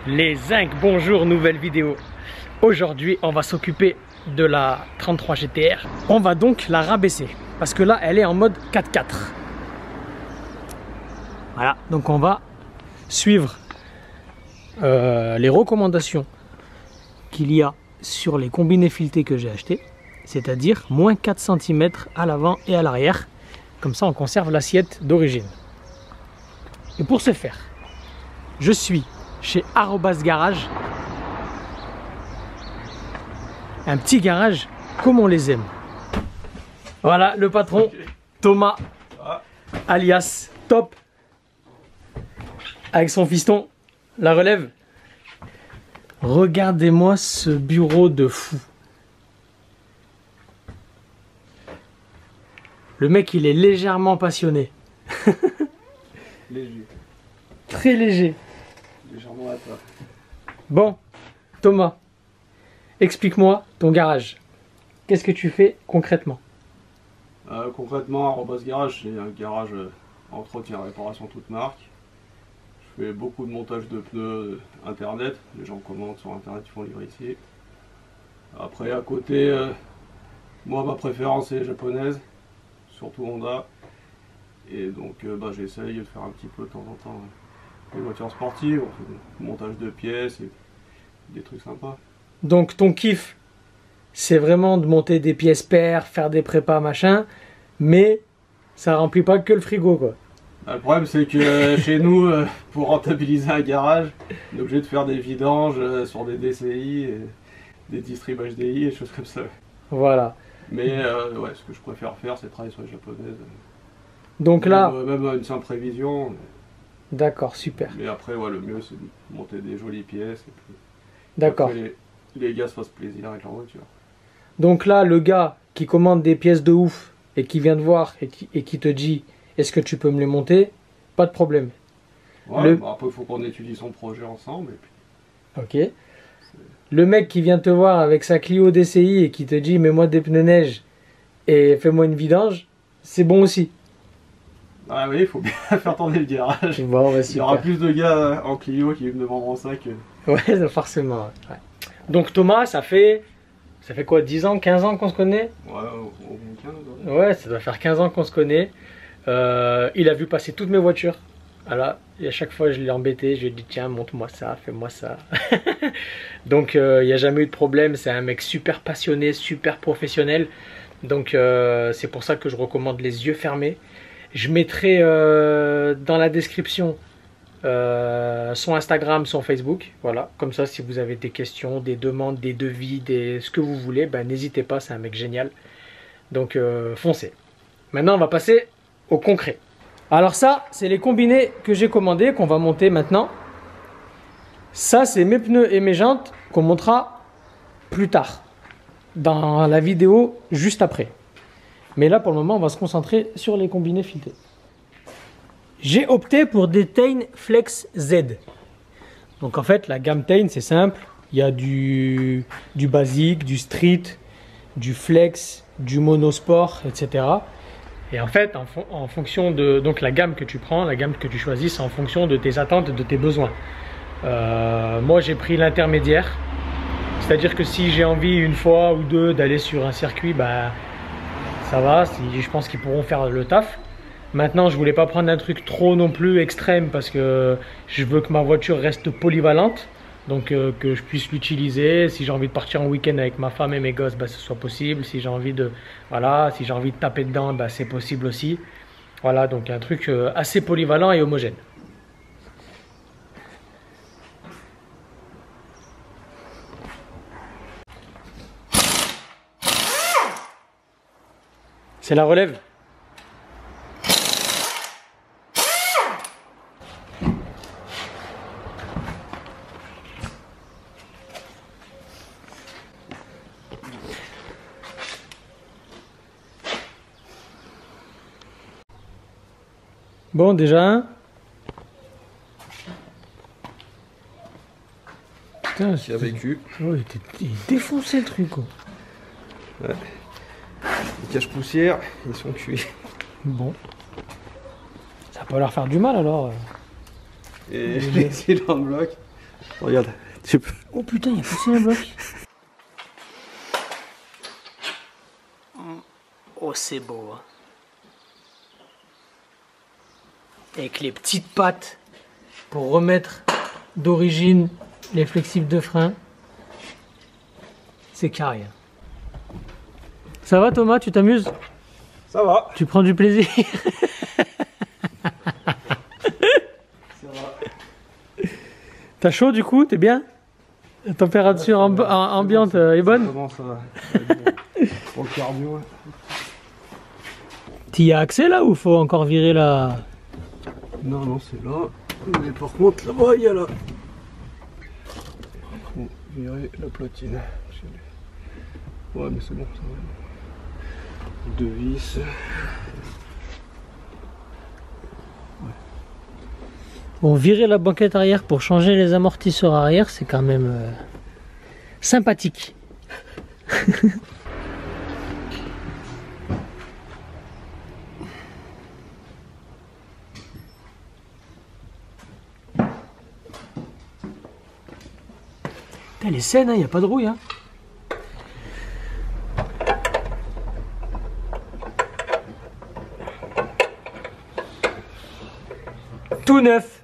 Les zincs, bonjour, nouvelle vidéo. Aujourd'hui, on va s'occuper de la 33 GTR. On va donc la rabaisser parce que là, elle est en mode 4x4. Voilà, donc on va suivre les recommandations qu'il y a sur les combinés filetés que j'ai achetés, c'est-à-dire moins 4 cm à l'avant et à l'arrière. Comme ça, on conserve l'assiette d'origine. Et pour ce faire, je suis chez Arobase Garage, un petit garage comme on les aime. Voilà le patron, Thomas, alias Top, avec son fiston, la relève. Regardez-moi ce bureau de fou. Le mec, il est légèrement passionné. Léger. Très léger. Légèrement à toi. Bon, Thomas, explique-moi ton garage. Qu'est-ce que tu fais concrètement? Concrètement, Arobase Garage, c'est un garage entretien, réparation toute marque. Je fais beaucoup de montage de pneus internet. Les gens commandent sur internet, ils font livrer ici. Après, à côté, moi, ma préférence est japonaise, surtout Honda. Et donc, j'essaye de faire un petit peu de temps en temps des voitures sportives, on fait du montage de pièces et des trucs sympas. Donc ton kiff, c'est vraiment de monter des pièces paires, faire des prépas, machin, mais ça remplit pas que le frigo, quoi. Le problème, c'est que chez nous, pour rentabiliser un garage, on est obligé de faire des vidanges sur des DCI, et des distrib HDI et des choses comme ça. Voilà. Mais ouais, ce que je préfère faire, c'est travailler sur les japonaises. Donc là, même une simple prévision. d'accord, super. Mais après, ouais, le mieux, c'est de monter des jolies pièces. D'accord. Les gars se fassent plaisir avec leur voiture. Donc là, le gars qui commande des pièces de ouf et qui vient te voir et qui te dit est-ce que tu peux me les monter, pas de problème. Ouais, après, il faut qu'on étudie son projet ensemble. Et puis... Ok. Le mec qui vient te voir avec sa Clio DCI et qui te dit mets-moi des pneus neige et fais-moi une vidange, c'est bon aussi. Ah oui, il faut bien faire tourner le garage. Bon, bah, il y aura plus de gars en Clio qui me demanderont ça que... Ouais, forcément. Ouais. Donc Thomas, ça fait quoi, 10 ans, 15 ans qu'on se connaît? Ouais, au moins 15. Ouais, ça doit faire 15 ans qu'on se connaît. Il a vu passer toutes mes voitures. Voilà. Et à chaque fois, je l'ai embêté. Je lui ai dit, tiens, montre-moi ça, fais-moi ça. Donc, il n'y a jamais eu de problème. C'est un mec super passionné, super professionnel. Donc, c'est pour ça que je recommande les yeux fermés. Je mettrai dans la description son Instagram, son Facebook. Voilà. Comme ça, si vous avez des questions, des demandes, des devis, ce que vous voulez, ben, n'hésitez pas. C'est un mec génial. Donc, foncez. Maintenant, on va passer au concret. Alors ça, c'est les combinés que j'ai commandés, qu'on va monter maintenant. Ça, c'est mes pneus et mes jantes qu'on montera plus tard, dans la vidéo juste après. Mais là, pour le moment, on va se concentrer sur les combinés filetés. J'ai opté pour des Tein Flex Z. Donc en fait, la gamme Tein, c'est simple. Il y a du basique, du street, du flex, du monosport, etc. Et en fait, en fonction de donc la gamme que tu prends, la gamme que tu choisis, c'est en fonction de tes attentes, de tes besoins. Moi, j'ai pris l'intermédiaire. C'est-à-dire que si j'ai envie une fois ou deux d'aller sur un circuit, bah, ça va. Je pense qu'ils pourront faire le taf. Maintenant, je voulais pas prendre un truc trop non plus extrême parce que je veux que ma voiture reste polyvalente. Donc que je puisse l'utiliser. Si j'ai envie de partir en week-end avec ma femme et mes gosses, bah, ce soit possible. Si j'ai envie de taper dedans, bah, c'est possible aussi. Voilà, donc un truc assez polyvalent et homogène. C'est la relève. Bon, déjà un. Putain, Qui a vécu. Oh, il défonçait le truc, quoi. Ouais. Les cache-poussières, ils sont cuits. Bon. Ça va pas leur faire du mal alors. Et les cylindres blocs, Regarde. Oh putain, il y a passé un bloc. Oh, c'est beau. Hein. Avec les petites pattes pour remettre d'origine les flexibles de frein. C'est carré. Ça va Thomas, tu t'amuses? Ça va. Tu prends du plaisir? Ça va. T'as chaud du coup? T'es bien? La température ambiante est bonne? Comment ça va? Pour le cardio. T'y y as accès là ou faut encore virer la... Non, non, c'est là. Mais par contre, là-bas, il y a là. Faut virer la platine. Ouais, mais c'est bon, ça va. 2 vis. Bon, virer la banquette arrière pour changer les amortisseurs arrière, c'est quand même sympathique. Elle est saine, il n'y a pas de rouille. Hein. Tout neuf.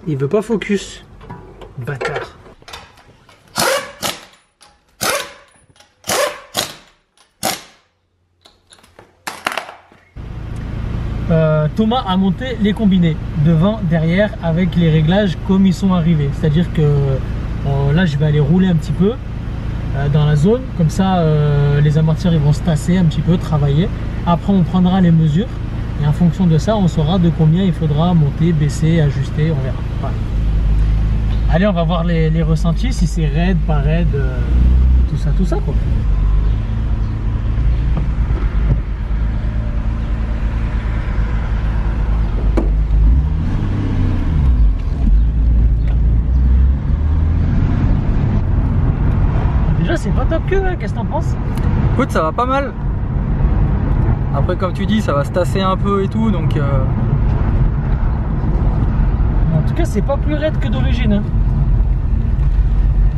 Il veut pas focus. Bâtard. Thomas a monté les combinés devant, derrière avec les réglages comme ils sont arrivés. C'est-à-dire que là je vais aller rouler un petit peu dans la zone. Comme ça les amortisseurs ils vont se tasser un petit peu, travailler. Après on prendra les mesures. Et en fonction de ça, on saura de combien il faudra monter, baisser, ajuster, on verra. Voilà. Allez, on va voir les ressentis, si c'est raide, pas raide, tout ça quoi. Déjà, c'est pas top que, hein. Qu'est-ce que t'en penses? Écoute, ça va pas mal. Après, comme tu dis, ça va se tasser un peu et tout, donc... En tout cas, c'est pas plus raide que d'origine. Hein.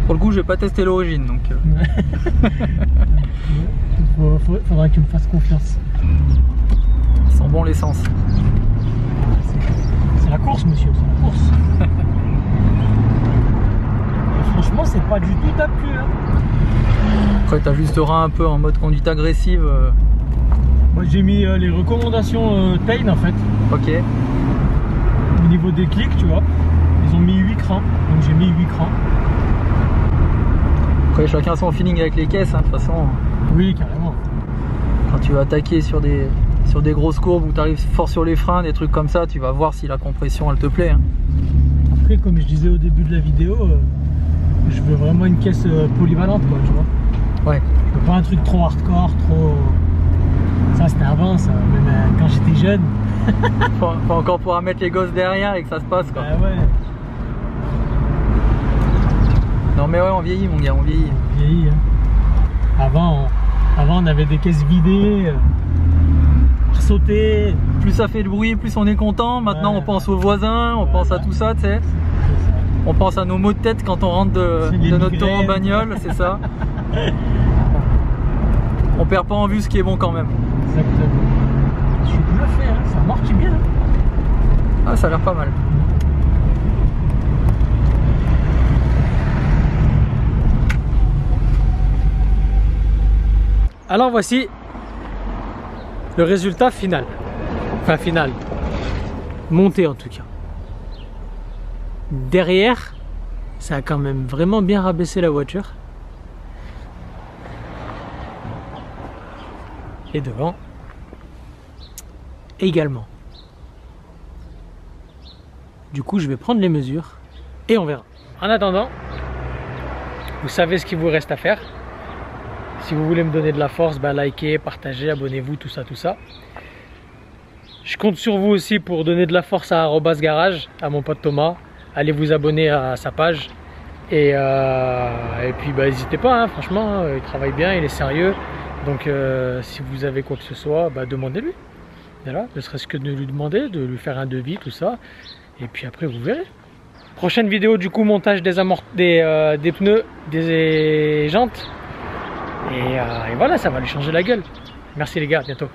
Pour le coup, j'ai pas testé l'origine, donc... Faudra que tu me fasses confiance. Ça sent bon l'essence. C'est la course, monsieur, c'est la course. Et franchement, c'est pas du tout top cul. Hein. Après, t'ajusteras un peu en mode conduite agressive. Moi j'ai mis les recommandations Tain en fait. Ok. Au niveau des clics, tu vois. Ils ont mis 8 crans. Donc j'ai mis 8 crans. Après, chacun son feeling avec les caisses, hein, de toute façon. Oui, carrément. Quand tu vas attaquer sur des grosses courbes où tu arrives fort sur les freins, des trucs comme ça, tu vas voir si la compression elle te plaît. Hein. Après, comme je disais au début de la vidéo, je veux vraiment une caisse polyvalente, quoi, tu vois. Ouais. Je veux pas un truc trop hardcore, trop... Ça c'était avant, ça, même quand j'étais jeune. faut encore pouvoir mettre les gosses derrière et que ça se passe quoi. Ah ouais. Non mais ouais, on vieillit mon gars, on vieillit. On vieillit, hein. Avant on avait des caisses vidées, ressautées. Plus ça fait de bruit, plus on est content. Maintenant on pense aux voisins, on pense à tout ça, tu sais. On pense à nos maux de tête quand on rentre de notre tour en bagnole, c'est ça. On perd pas en vue ce qui est bon quand même. Exactement. Je suis bluffé, hein, ça amortit bien. Ah, ça a l'air pas mal. Alors voici le résultat final. Enfin final. Monté en tout cas. Derrière, ça a quand même vraiment bien rabaissé la voiture. Et devant également. Du coup, je vais prendre les mesures et on verra. En attendant, vous savez ce qu'il vous reste à faire. Si vous voulez me donner de la force, bah likez, partagez, abonnez-vous, tout ça. Je compte sur vous aussi pour donner de la force à @garage, à mon pote Thomas. Allez vous abonner à sa page. Et puis bah, n'hésitez pas, hein, franchement, il travaille bien, il est sérieux. Donc si vous avez quoi que ce soit, bah, demandez-lui. Voilà, ne serait-ce que de lui demander, de lui faire un devis, tout ça. Et puis après vous verrez. Prochaine vidéo du coup, montage des pneus, des jantes. Et voilà, ça va lui changer la gueule. Merci les gars, à bientôt.